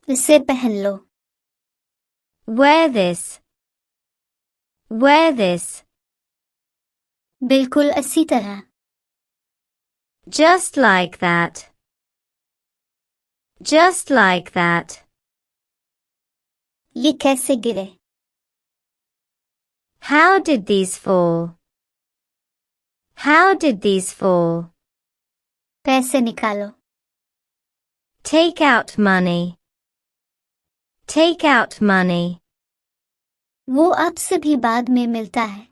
इसे पहन लो। Wear this. Wear this. बिल्कुल इसी तरह। Just like that. Just like that. ये कैसे गिरे? How did these fall? How did these fall? पैसे निकालो। Take out money. Take out money. वो आपसे भी बाद में मिलता है।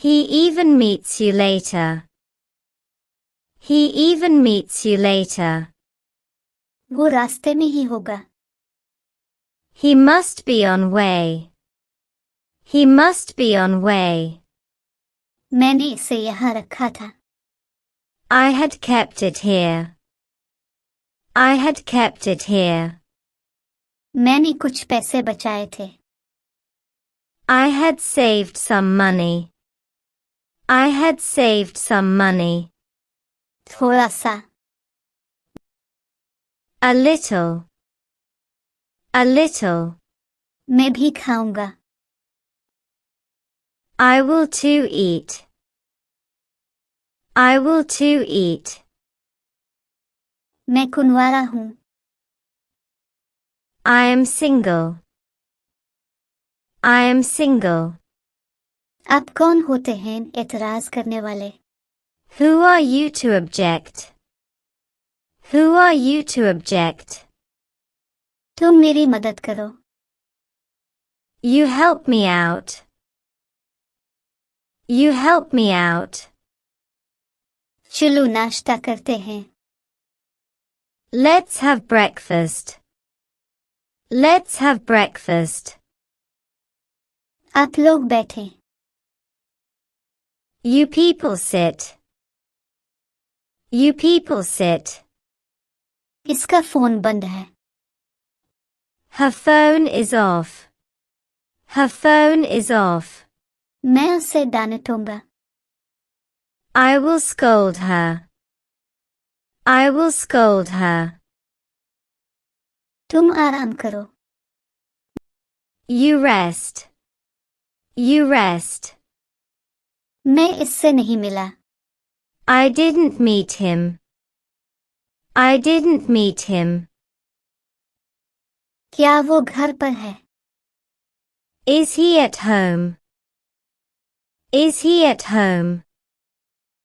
He even meets you later. He even meets you later. वो रास्ते में ही होगा। He must be on way. He must be on way. मैंने इसे यहाँ रखा था। I had kept it here. I had kept it here. मैंने कुछ पैसे बचाए थे। I had saved some money. I had saved some money. थोड़ा सा। A little. A little. मैं भी खाऊंगा। I will too eat. I will too eat. मैं कुंवारा हूँ। I am single. I am single. आप कौन होते हैं एतराज करने वाले? Who are you to object? Who are you to object? तुम मेरी मदद करो। You help me out. You help me out. चलो नाश्ता करते हैं। Let's have breakfast. Let's have breakfast. आप लोग बैठें। You people sit. You people sit. इसका फोन बंद है। Her phone is off. Her phone is off. मैं उसे डांटूंगा। I will scold her. I will scold her. तुम आराम करो। You rest. You rest. मैं इससे नहीं मिला। I didn't meet him. I didn't meet him. क्या वो घर पर है? Is he at home? Is he at home?